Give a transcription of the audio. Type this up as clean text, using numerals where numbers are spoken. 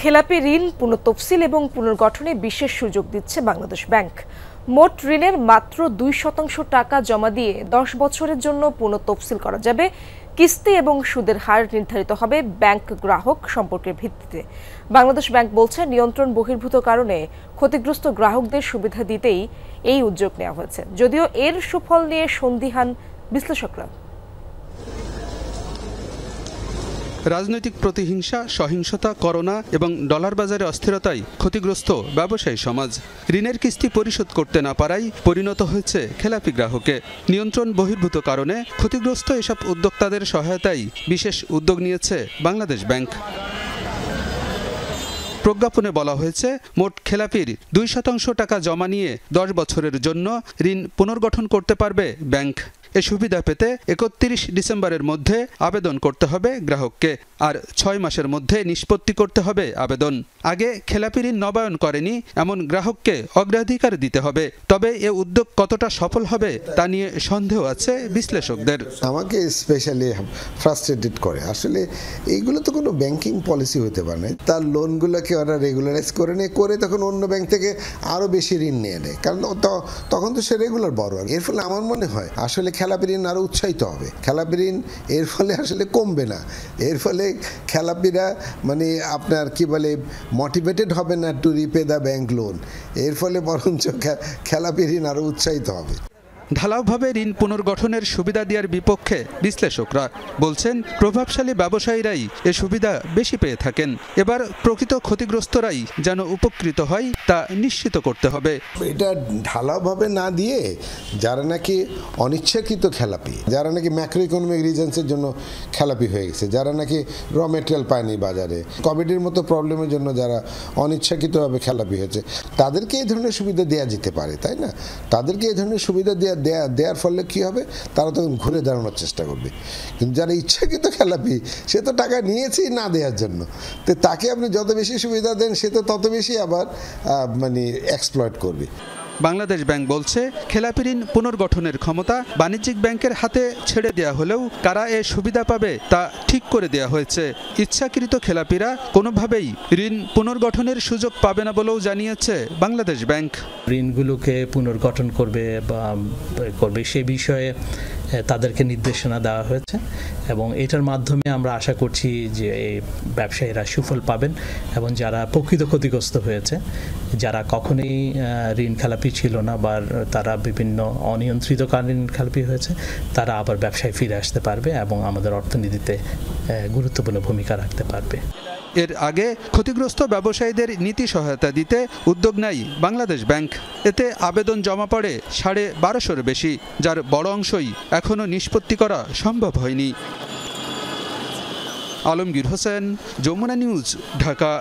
খেলাপি ঋণ পুনঃতফসিল এবং পুনর্গঠনে বিশেষ সুযোগ দিচ্ছে বাংলাদেশ ব্যাংক। মোট ঋণের মাত্র 2% টাকা জমা দিয়ে 10 বছরের জন্য পুনঃতফসিল করা যাবে। কিস্তি এবং সুদের হার নির্ধারিত হবে ব্যাংক গ্রাহক সম্পর্কের ভিত্তিতে। বাংলাদেশ ব্যাংক বলছে, নিয়ন্ত্রণ বহির্ভূত কারণে ক্ষতিগ্রস্ত গ্রাহকদের সুবিধা দিতেই এই উদ্যোগ নেওয়া হয়েছে, যদিও এর সুফল নিয়ে সন্দিহান বিশ্লেষকরা। রাজনৈতিক প্রতিহিংসা, সহিংসতা, করোনা এবং ডলার বাজারে অস্থিরতায় ক্ষতিগ্রস্ত ব্যবসায়ী সমাজ। ঋণের কিস্তি পরিশোধ করতে না পারায় পরিণত হয়েছে খেলাপি গ্রাহকে। নিয়ন্ত্রণ বহির্ভূত কারণে ক্ষতিগ্রস্ত এসব উদ্যোক্তাদের সহায়তায় বিশেষ উদ্যোগ নিয়েছে বাংলাদেশ ব্যাংক। প্রজ্ঞাপনে বলা হয়েছে, মোট খেলাপির 2% টাকা জমা নিয়ে 10 বছরের জন্য ঋণ পুনর্গঠন করতে পারবে ব্যাংক। এ সুবিধা পেতে 31 ডিসেম্বরের মধ্যে আবেদন করতে হবে গ্রাহককে, আর 6 মাসের মধ্যে নিষ্পত্তি করতে হবে আবেদন। আগে খেলাপি ঋণ নবায়ন করেনি এমন গ্রাহককে অগ্রাধিকার দিতে হবে। তবে এ উদ্যোগ কতটা সফল হবে তা নিয়ে সন্দেহ আছে বিশ্লেষকদের। আমাকে স্পেশালি ফ্রাস্ট্রেটেড করে, আসলে এইগুলো তো কোনো ব্যাংকিং পলিসি হতে পারে না। তার লোনগুলোকে ওরা রেগুলারাইজ করে নেয়, করে তখন অন্য ব্যাংক থেকে আরও বেশি ঋণ নিয়ে নেয়, কারণ তখন তো সে রেগুলার বড়। এর ফলে আমার মনে হয় আসলে খেলাপি ঋণ আরও উৎসাহিত হবে। খেলাপি ঋণ এর ফলে আসলে কমবে না, এর ফলে খেলাপিরা মানে আপনার কি বলে মোটিভেটেড হবে না to repay the bank loan. এর ফলে বরঞ্চ খেলাপি ঋণ আরও উৎসাহিত হবে। ঢালাওভাবে ঋণ পুনর্গঠনের সুবিধা দেওয়ার বিপক্ষে বিশ্লেষকরা বলছেন, প্রভাবশালী ব্যবসায়ীরাই এ সুবিধা বেশি পেয়ে থাকেন। এবার প্রকৃত ক্ষতিগ্রস্তরাই যেন উপকৃত হয় তা নিশ্চিত করতে হবে। এটা ঢালাওভাবে না দিয়ে যারা নাকি অনিচ্ছাকৃত খেলাপি, যারা নাকি ম্যাক্রো ইকোনমিক রিজনসের জন্য খেলাপি হয়ে গেছে, যারা নাকি র মেটেরিয়াল পায়নি বাজারে, কোভিডের মতো প্রবলেমের জন্য যারা অনিচ্ছাকৃতভাবে খেলাপি হয়েছে, তাদেরকে এই ধরনের সুবিধা দেওয়া যেতে পারে, তাই না? তাদেরকে এই ধরনের সুবিধা দেওয়ার ফলে কি হবে, তারা তখন ঘুরে দাঁড়ানোর চেষ্টা করবে। কিন্তু যারা ইচ্ছাকৃত খেলাপি, সে তো টাকা নিয়েছেই না দেওয়ার জন্য, তো তাকে আপনি যত বেশি সুবিধা দেন সে তো তত বেশি আবার মানে এক্সপ্লয়েট করবে। বাংলাদেশ ব্যাংক বলছে, খেলাপি ঋণ পুনর্গঠনের ক্ষমতা বাণিজ্যিক ব্যাংকের হাতে ছেড়ে দেওয়া হলেও কারা এ সুবিধা পাবে তা ঠিক করে দেওয়া হয়েছে। ইচ্ছাকৃত খেলাপিরা কোনোভাবেই ঋণ পুনর্গঠনের সুযোগ পাবে না বলেও জানিয়েছে বাংলাদেশ ব্যাংক। ঋণগুলোকে পুনর্গঠন করবে সে বিষয়ে তাদেরকে নির্দেশনা দেওয়া হয়েছে এবং এটার মাধ্যমে আমরা আশা করছি যে এই ব্যবসায়ীরা সুফল পাবেন এবং যারা প্রকৃত ক্ষতিগ্রস্ত হয়েছে, যারা কখনোই ঋণ খেলাপি ছিল না বা তারা বিভিন্ন অনিয়ন্ত্রিত ঋণ খেলাপি হয়েছে, তারা আবার ব্যবসায় ফিরে আসতে পারবে এবং আমাদের অর্থনীতিতে গুরুত্বপূর্ণ ভূমিকা রাখতে পারবে। এর আগে ক্ষতিগ্রস্ত ব্যবসায়ীদের নীতি সহায়তা দিতে উদ্যোগ নেয় বাংলাদেশ ব্যাংক। এতে আবেদন জমা পড়ে 1250-এর বেশি, যার বড় অংশই এখনও নিষ্পত্তি করা সম্ভব হয়নি। আলমগীর হোসেন, যমুনা নিউজ, ঢাকা।